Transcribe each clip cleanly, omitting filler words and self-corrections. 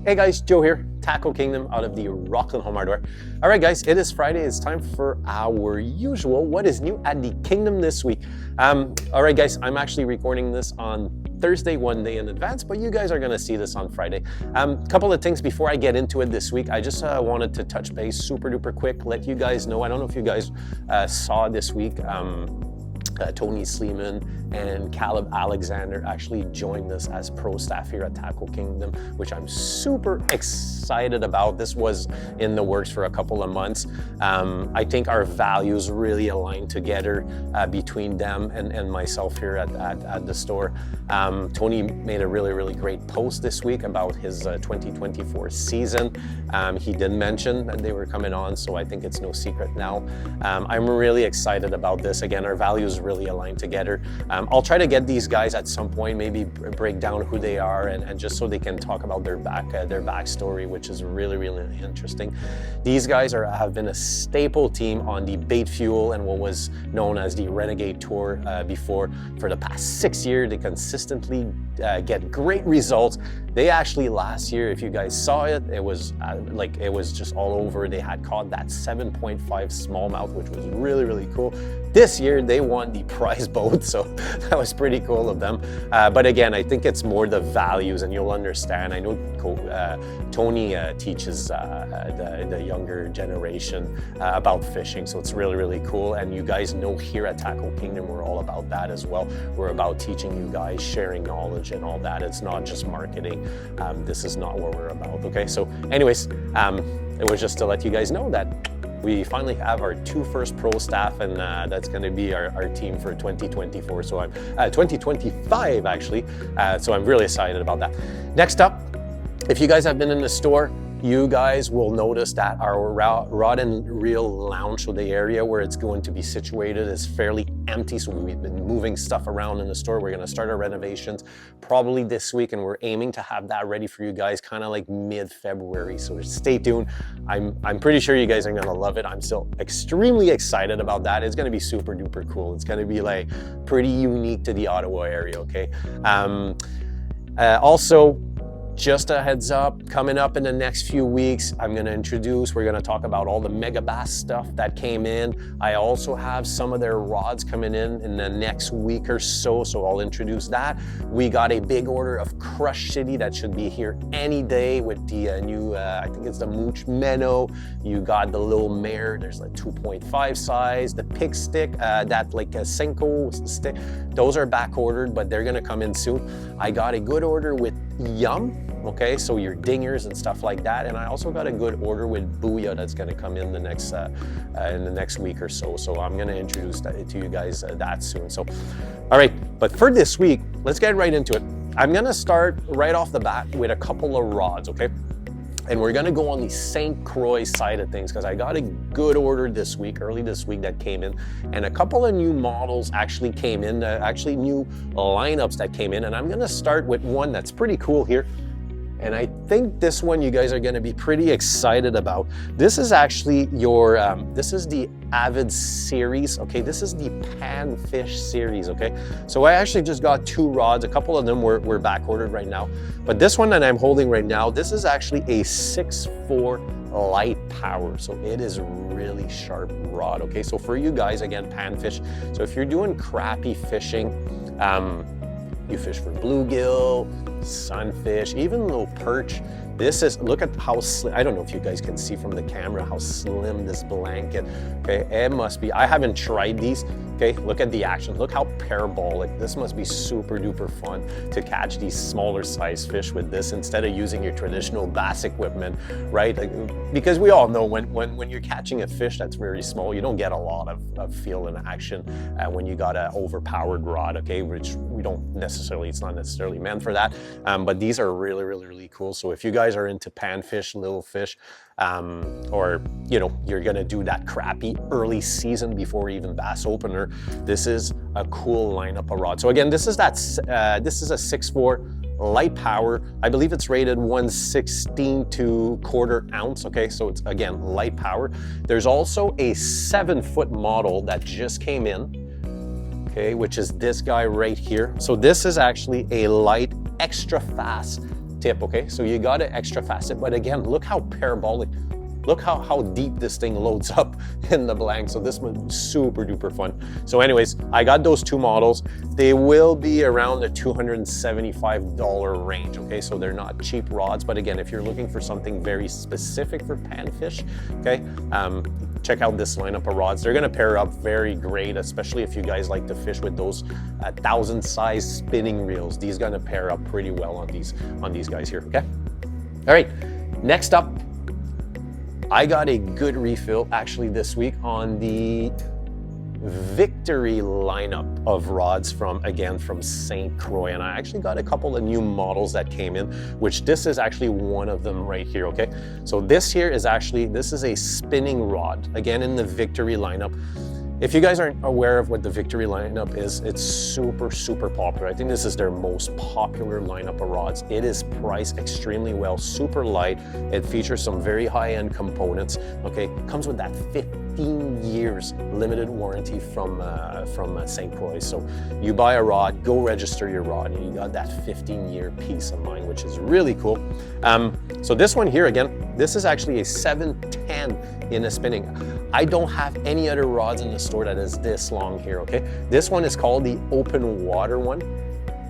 Hey guys, Joe here, Tackle Kingdom out of the Rockland Home Hardware. All right guys, it is Friday. It's time for our usual what is new at the Kingdom this week. All right guys, I'm actually recording this on Thursday, one day in advance, but you guys are gonna see this on Friday. Couple of things before I get into it this week. I just wanted to touch base super duper quick, let you guys know. I don't know if you guys saw this week, Tony Sleeman and Caleb Alexander actually joined us as pro staff here at Tackle Kingdom, which I'm super excited about. This was in the works for a couple of months. I think our values really align together between them and myself here at the store. Tony made a really great post this week about his 2024 season. He did mention that they were coming on, so I think it's no secret now. I'm really excited about this. Again, our values really align together. I'll try to get these guys at some point, maybe break down who they are and just so they can talk about their backstory, which is really interesting. These guys have been a staple team on the Bait Fuel and what was known as the Renegade Tour before. For the past 6 years, they consistently get great results. They actually last year, if you guys saw it, it was just all over. They had caught that 7.5 smallmouth, which was really cool. This year they won the prize boat, so that was pretty cool of them. But again, I think it's more the values, and you'll understand. I know Tony teaches the younger generation about fishing, so it's really cool. And you guys know here at Tackle Kingdom, we're all about that as well. We're about teaching you guys, sharing knowledge and all that. It's not just marketing. This is not what we're about, okay? So anyways, it was just to let you guys know that we finally have our first pro staff, and that's going to be our team for 2024. So I'm 2025 actually. So I'm really excited about that. Next up, if you guys have been in the store, you guys will notice that our rod and reel lounge, so the area where it's going to be situated, is fairly empty. So we've been moving stuff around in the store. We're going to start our renovations probably this week, and we're aiming to have that ready for you guys kind of like mid-February. So stay tuned. I'm pretty sure you guys are going to love it. I'm still extremely excited about that. It's going to be super duper cool. It's going to be like pretty unique to the Ottawa area, okay? Also, just a heads up, coming up in the next few weeks, we're gonna talk about all the Mega Bass stuff that came in. I also have some of their rods coming in the next week or so I'll introduce that. We got a big order of Crush City that should be here any day with the new, I think it's the Mooch Minnow. You got the little mare, there's like 2.5 size, the pig stick, that like a Senko stick. Those are back ordered, but they're gonna come in soon. I got a good order with Yum. Okay, so your dingers and stuff like that, and I also got a good order with Booyah that's going to come in the next week or so. So I'm going to introduce that to you guys that soon. So, all right, but for this week, let's get right into it. I'm going to start right off the bat with a couple of rods, okay? And we're gonna go on the ST-CROIX side of things because I got a good order this week, early this week, that came in, and a couple of new models actually came in, actually new lineups that came in, and I'm gonna start with one that's pretty cool here. And I think this one you guys are gonna be pretty excited about. This is actually your, this is the Avid series, okay? This is the Panfish series, okay? So I actually just got 2 rods. A couple of them were back ordered right now. But this one that I'm holding right now, this is actually a 6'4" light power. So it is a really sharp rod, okay? So for you guys, again, Panfish. So if you're doing crappie fishing, you fish for bluegill, sunfish, even little perch. This is, look at how slim, I don't know if you guys can see from the camera how slim this blanket, okay? It must be, I haven't tried these, okay? Look at the action, look how parabolic. This must be super duper fun to catch these smaller size fish with this instead of using your traditional bass equipment, right? Like, because we all know when you're catching a fish that's very small, you don't get a lot of feel and action when you got an overpowered rod, okay? Which we don't necessarily, it's not necessarily meant for that, but these are really cool. So if you guys are into panfish, little fish, or you know, you're gonna do that crappie early season before even bass opener, this is a cool lineup of rods. So again, this is a 6'4" light power. I believe it's rated 1/16 to 1/4 ounce. Okay, so it's again light power. There's also a 7-foot model that just came in, okay, which is this guy right here. So this is actually a light, extra fast tip, okay? So you got an extra facet, but again, look how parabolic. Look how deep this thing loads up in the blank. So this was super duper fun. So anyways, I got those two models. They will be around the $275 range, okay? So they're not cheap rods, but again, if you're looking for something very specific for panfish, okay, check out this lineup of rods. They're gonna pair up very great, especially if you guys like to fish with those 1,000 size spinning reels. These gonna pair up pretty well on these guys here, okay? All right, next up, I got a good refill actually this week on the Victory lineup of rods from ST-CROIX, and I actually got a couple of new models that came in, which this is actually one of them right here, okay? So this here is this is a spinning rod, again in the Victory lineup. If you guys aren't aware of what the Victory lineup is, it's super, super popular. I think this is their most popular lineup of rods. It is priced extremely well, super light. It features some very high-end components, okay? Comes with that 15 years limited warranty from ST-CROIX. So you buy a rod, go register your rod, and you got that 15-year peace of mind, which is really cool. So this one here, again, this is actually a 710 in a spinning. I don't have any other rods in the store that is this long here, okay? This one is called the open water one,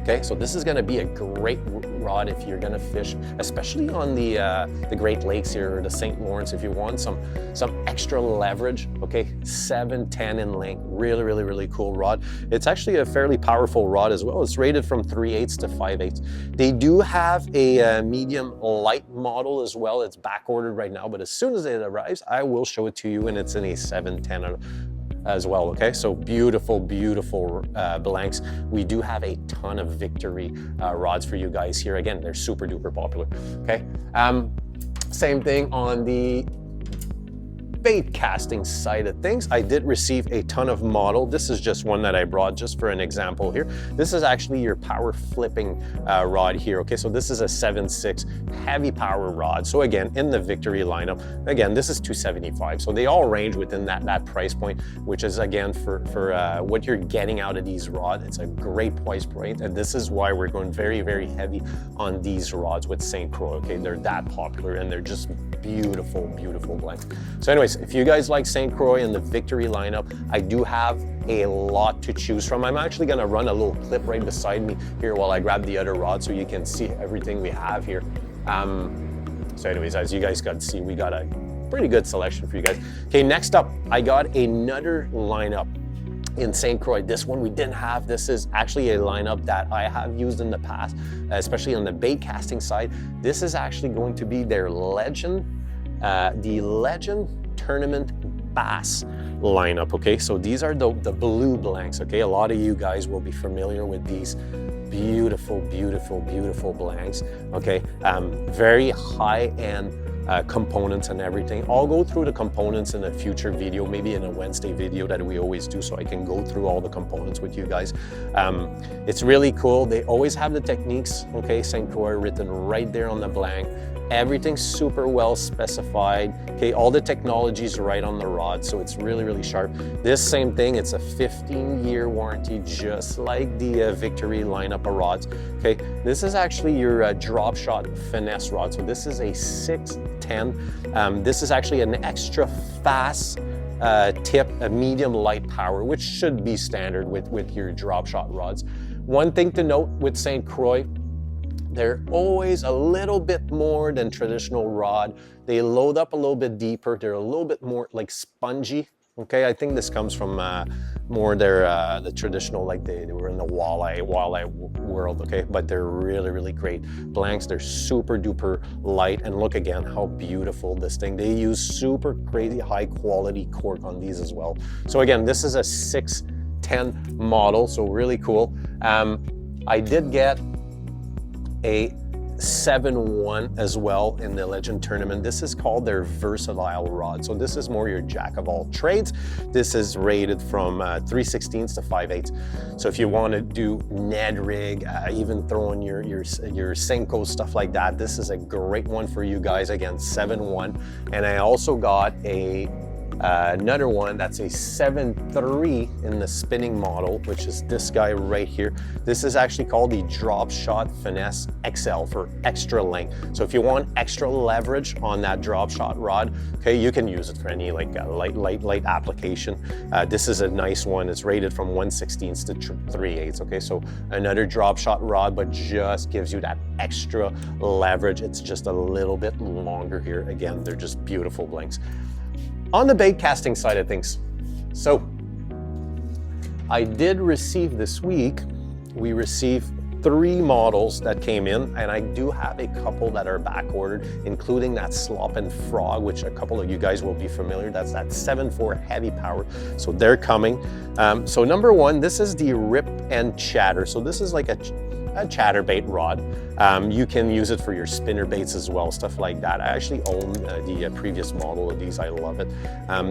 okay? So this is gonna be a great rod if you're gonna fish, especially on the Great Lakes here, or the St. Lawrence, if you want some extra leverage, okay? 710 in length, really, really, really cool rod. It's actually a fairly powerful rod as well. It's rated from 3/8 to 5/8. They do have a medium light model as well. It's back ordered right now, but as soon as it arrives, I will show it to you, and it's in a 710 as well, okay? So beautiful, beautiful blanks. We do have a ton of Victory rods for you guys here. Again, they're super duper popular, okay? Same thing on the bait casting side of things. I did receive a ton of model. This is just one that I brought just for an example here. This is actually your power flipping rod here, okay? So this is a 7.6 heavy power rod. So again, in the Victory lineup, again, this is $275. So they all range within that price point, which is again, for what you're getting out of these rods, it's a great price point. And this is why we're going very, very heavy on these rods with ST-CROIX, okay? They're that popular and they're just beautiful, beautiful blanks. So anyways, if you guys like ST-CROIX and the Victory lineup, I do have a lot to choose from. I'm actually gonna run a little clip right beside me here while I grab the other rod so you can see everything we have here. So anyways, as you guys can see, we got a pretty good selection for you guys. Okay, next up, I got another lineup in ST-CROIX. This one we didn't have. This is actually a lineup that I have used in the past, especially on the bait casting side. This is actually going to be their Legend, the Legend Tournament Bass lineup, okay? So these are the blue blanks, okay? A lot of you guys will be familiar with these beautiful, beautiful, beautiful blanks, okay? Very high-end components and everything. I'll go through the components in a future video, maybe in a Wednesday video that we always do, so I can go through all the components with you guys. It's really cool. They always have the techniques, okay, ST-CROIX written right there on the blank. Everything's super well specified, okay? All the technology's right on the rod, so it's really, really sharp. This same thing, it's a 15-year warranty, just like the Victory lineup of rods, okay? This is actually your drop shot finesse rod. So this is a 610. This is actually an extra fast tip, a medium light power, which should be standard with your drop shot rods. One thing to note with ST-CROIX, they're always a little bit more than traditional rod. They load up a little bit deeper. They're a little bit more like spongy, okay? I think this comes from more their the traditional, like they were in the walleye world, okay? But they're really, really great blanks. They're super duper light, and look again how beautiful this thing. They use super crazy high quality cork on these as well. So again, this is a 610 model, so really cool. I did get a 7.1 as well in the Legend Tournament. This is called their versatile rod. So this is more your jack of all trades. This is rated from 3/16 to 5/8. So if you want to do Ned rig, even throw in your Senko, stuff like that, this is a great one for you guys. Again, 7.1. And I also got a Another one that's a 7.3 in the spinning model, which is this guy right here. This is actually called the Drop Shot Finesse XL for extra length. So if you want extra leverage on that drop shot rod, okay, you can use it for any like light application. This is a nice one. It's rated from 1/16 to 3/8. Okay, so another drop shot rod, but just gives you that extra leverage. It's just a little bit longer here. Again, they're just beautiful blanks. On the bait casting side of things, so I did receive this week, we received 3 models that came in, and I do have a couple that are back ordered, including that Slop and Frog, which a couple of you guys will be familiar. That's that 7.4 heavy power. So they're coming. So number 1, this is the Rip and Chatter. So this is like a chatterbait rod. You can use it for your spinner baits as well, stuff like that. I actually own the previous model of these. I love it.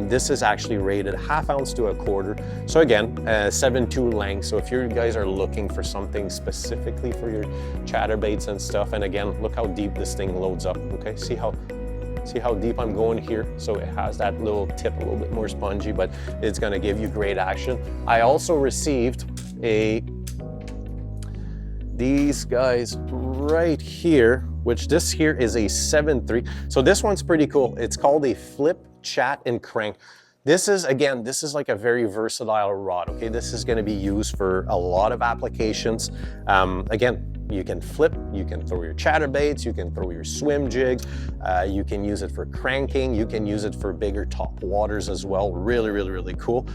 This is actually rated 1/2 ounce to 1/4. So again, 7.2 length. So if you guys are looking for something specifically for your chatterbaits and stuff, and again, look how deep this thing loads up. Okay, see how deep I'm going here? So it has that little tip, a little bit more spongy, but it's gonna give you great action. I also received these guys right here, which this here is a 7.3. So this one's pretty cool. It's called a Flip, Chat, and Crank. This is, again, this is like a very versatile rod, okay? This is gonna be used for a lot of applications. Again, you can flip, you can throw your chatterbaits, you can throw your swim jigs, you can use it for cranking, you can use it for bigger top waters as well. Really, really, really cool.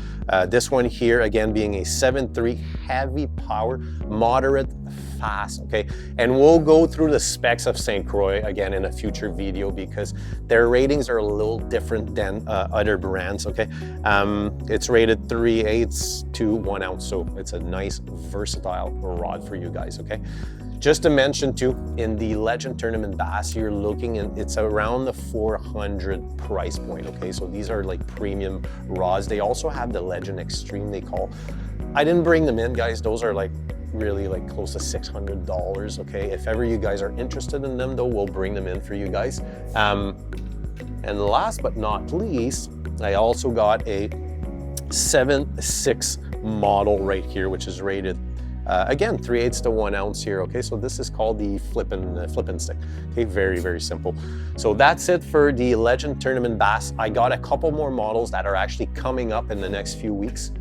This one here, again, being a 7.3 heavy power, moderate, fast, okay? And we'll go through the specs of ST-CROIX again in a future video because their ratings are a little different than other brands, okay? It's rated 3/8 to 1 ounce, so it's a nice versatile rod for you guys, okay? Just to mention too, in the Legend Tournament Bass, you're looking in, it's around the 400 price point, okay? So these are like premium rods. They also have the Legend Extreme, they call. I didn't bring them in, guys. Those are like really like close to $600, okay? If ever you guys are interested in them though, we'll bring them in for you guys. And last but not least, I also got a 7.6 model right here, which is rated again 3/8 to 1 ounce here, okay? So this is called the flip and stick, okay? Very, very simple. So that's it for the Legend Tournament Bass. I got a couple more models that are actually coming up in the next few weeks.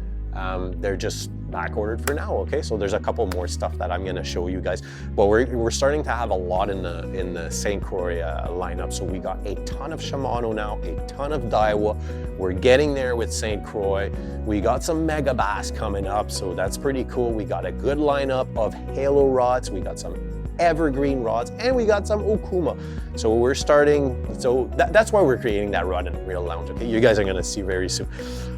They're just back ordered for now, okay? So there's a couple more stuff that I'm gonna show you guys, but we're starting to have a lot in the ST-CROIX lineup. So we got a ton of Shimano now, a ton of Daiwa. We're getting there with ST-CROIX. We got some Mega Bass coming up, so that's pretty cool. We got a good lineup of Halo rods. We got some evergreen rods, and we got some Okuma. So we're starting, so that's why we're creating that Rod and Reel Lounge, okay? You guys are gonna see very soon.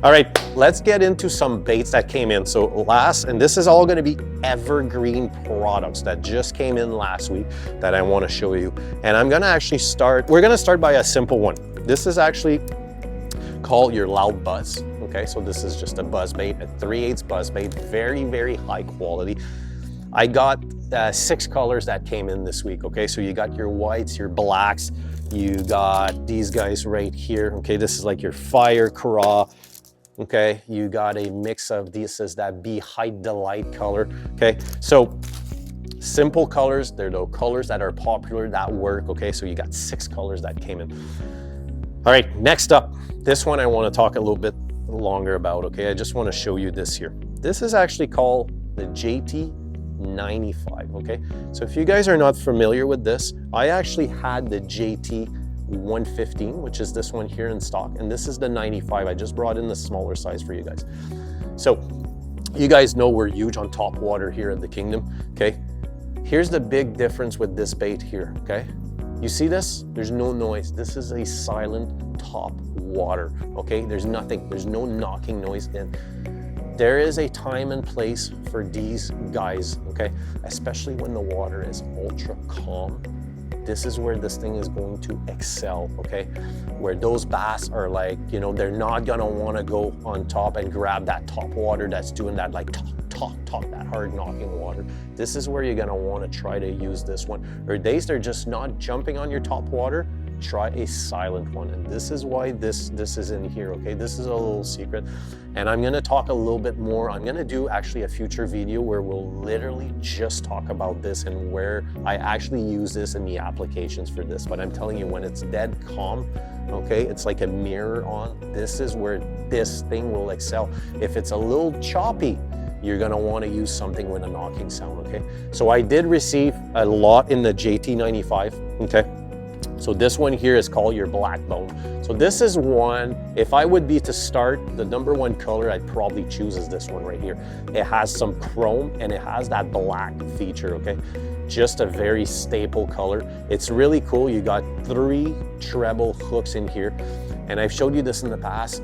All right, let's get into some baits that came in. So last, and this is all gonna be evergreen products that just came in last week that I wanna show you. And I'm gonna actually we're gonna start by a simple one. This is actually called your Loud Buzz, okay? So this is just a buzz bait, a 3/8 buzz bait, very, very high quality. I got 6 colors that came in this week, okay? So you got your whites, your blacks, you got these guys right here, okay? This is like your Fire Craw, okay? You got a mix of this is that Be Height Delight color, okay? So simple colors, they're the colors that are popular, that work, okay? So you got 6 colors that came in. All right, next up, this one I wanna talk a little bit longer about, okay? I just wanna show you this here. This is actually called the JT95, okay? So if you guys are not familiar with this, I actually had the JT 115, which is this one here in stock, and this is the 95. I just brought in the smaller size for you guys. So you guys know we're huge on top water here at the Kingdom, okay? Here's the big difference with this bait here, okay? You see this? There's no noise. This is a silent top water, okay? There's nothing, there's no knocking noise in. There is a time and place for these guys, okay? Especially when the water is ultra calm. This is where this thing is going to excel, okay? Where those bass are like, you know, they're not gonna wanna go on top and grab that top water that's doing that like talk, that hard knocking water. This is where you're gonna wanna try to use this one. Or days they're just not jumping on your top water, try a silent one. And this is why this is in here, okay? This is a little secret. And I'm gonna talk a little bit more. I'm gonna do actually a future video where we'll literally just talk about this and where I actually use this in the applications for this. But I'm telling you, when it's dead calm, okay, it's like a mirror on, this is where this thing will excel. If it's a little choppy, you're gonna wanna use something with a knocking sound, okay? So I did receive a lot in the JT95, okay? So this one here is called your black bone. So this is one, if I would be to start, the #1 color I'd probably choose is this one right here. It has some chrome and it has that black feature, okay? Just a very staple color. It's really cool. You got 3 treble hooks in here. And I've showed you this in the past.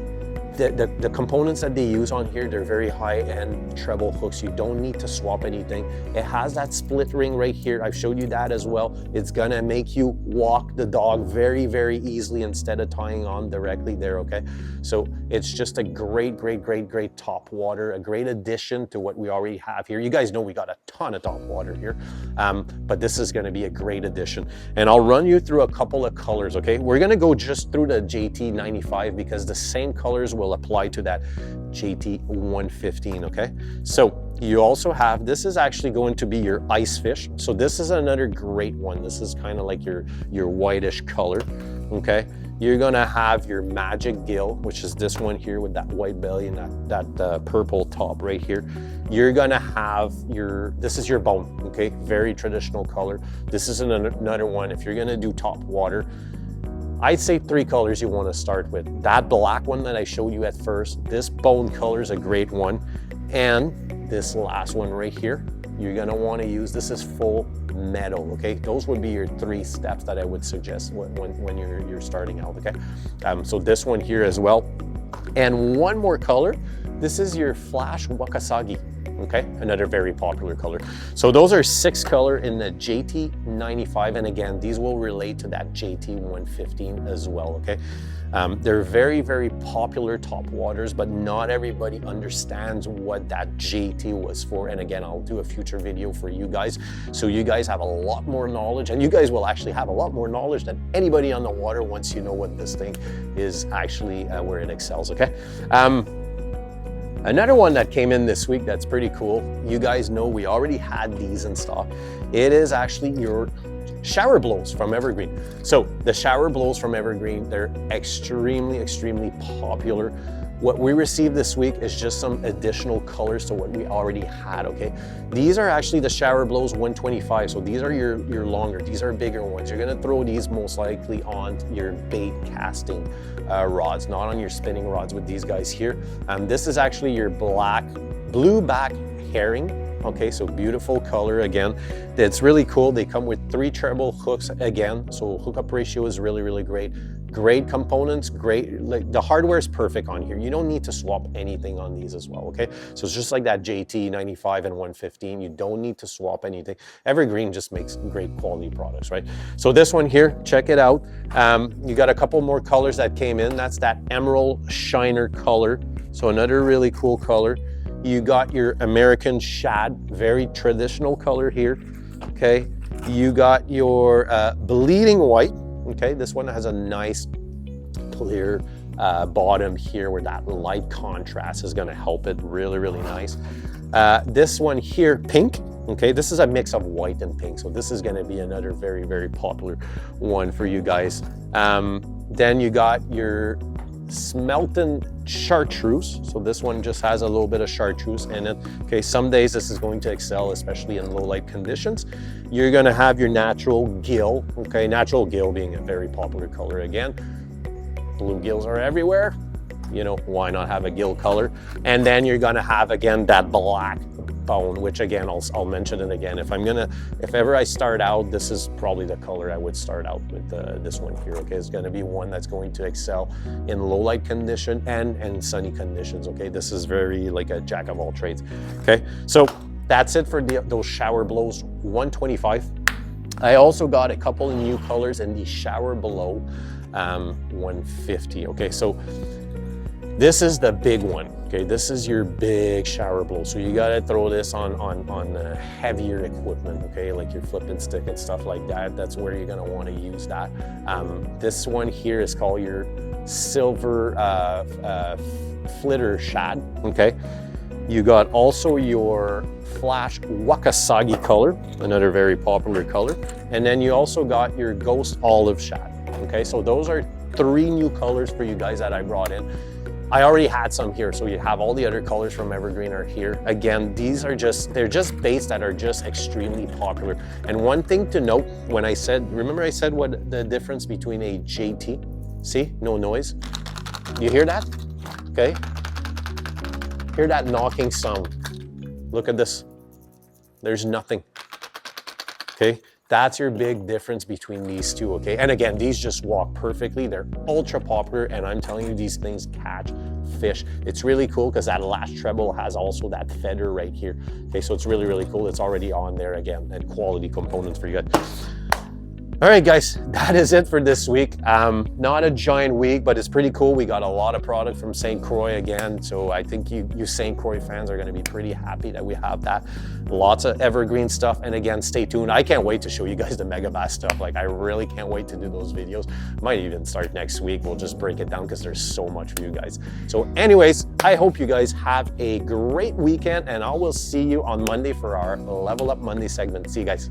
The components that they use on here, they're very high-end treble hooks. You don't need to swap anything. It has that split ring right here. I've showed you that as well. It's gonna make you walk the dog very, very easily instead of tying on directly there, okay? So it's just a great, great, great, great top water, a great addition to what we already have here. You guys know we got a ton of top water here, but this is gonna be a great addition. And I'll run you through a couple of colors, okay? We're gonna go just through the JT95 because the same colors will apply to that JT115, okay? So you also have, this is actually going to be your ice fish. So this is another great one. This is kind of like your whitish color, okay? You're gonna have your magic gill, which is this one here with that white belly and that purple top right here. You're gonna have this is your bone, okay? Very traditional color. This is another one. If you're gonna do top water, I'd say 3 colors you want to start with. That black one that I showed you at first, this bone color is a great one. And this last one right here, you're gonna want to use, this is full metal, okay? Those would be your 3 steps that I would suggest when you're starting out, okay? So this one here as well. And one more color, this is your Flash Wakasagi. Okay, another very popular color. So those are 6 color in the JT95, and again, these will relate to that JT115 as well, okay? They're very, very popular top waters, but not everybody understands what that JT was for. And again, I'll do a future video for you guys, so you guys have a lot more knowledge, and you guys will actually have a lot more knowledge than anybody on the water once you know what this thing is actually, where it excels, okay? Another one that came in this week that's pretty cool, you guys know we already had these in stock. It is actually your shower blows from Evergreen. So the shower blows from Evergreen, they're extremely, extremely popular. What we received this week is just some additional colors to what we already had, okay? These are actually the shower blows 125, so these are your longer, these are bigger ones. You're gonna throw these most likely on your bait casting rods, not on your spinning rods with these guys here. This is actually your blue back herring. Okay, so beautiful color again. It's really cool. They come with 3 treble hooks again, so hookup ratio is really, really great. Great components, great, like the hardware is perfect on here. You don't need to swap anything on these as well, okay? So it's just like that JT95 and 115. You don't need to swap anything. Evergreen just makes great quality products, right? So this one here, check it out. You got a couple more colors that came in. That's that emerald shiner color. So another really cool color. You got your American shad, very traditional color here, okay? You got your bleeding white, okay? This one has a nice clear bottom here where that light contrast is gonna help it really, really nice. This one here, pink, okay? This is a mix of white and pink, so this is gonna be another very, very popular one for you guys. Then you got your Smelton chartreuse. So this one just has a little bit of chartreuse in it. Okay, some days this is going to excel, especially in low light conditions. You're gonna have your natural gill. Okay, natural gill being a very popular color again. Blue gills are everywhere. You know, why not have a gill color? And then you're gonna have again that black bone, which again, I'll mention it again. If ever I start out, this is probably the color I would start out with, this one here, okay? It's gonna be one that's going to excel in low light condition and sunny conditions, okay? This is very like a jack of all trades, okay? So that's it for those shower blows 125. I also got a couple of new colors in the shower below 150, okay? So This is the big one, okay? This is your big shower blow. So you gotta throw this on heavier equipment, okay? Like your flipping stick and stuff like that. That's where you're gonna wanna use that. This one here is called your silver flitter shad, okay? You got also your flash Wakasagi color, another very popular color. And then you also got your ghost olive shad, okay? So those are 3 new colors for you guys that I brought in. I already had some here, so you have all the other colors from Evergreen are here. Again, these are they're just baits that are just extremely popular. And one thing to note, when I said, remember I said what the difference between a JT? See, no noise. You hear that? Okay. Hear that knocking sound. Look at this. There's nothing. Okay. That's your big difference between these two, okay? And again, these just walk perfectly. They're ultra popular, and I'm telling you, these things catch fish. It's really cool because that last treble has also that feather right here. Okay, so it's really, really cool. It's already on there again, and quality components for you guys. All right, guys, that is it for this week. Not a giant week, but it's pretty cool. We got a lot of product from ST-CROIX again, so I think you ST-CROIX fans are gonna be pretty happy that we have that. Lots of Evergreen stuff, and again, stay tuned. I can't wait to show you guys the Megabass stuff. Like, I really can't wait to do those videos. Might even start next week. We'll just break it down because there's so much for you guys. So anyways, I hope you guys have a great weekend, and I will see you on Monday for our Level Up Monday segment. See you guys.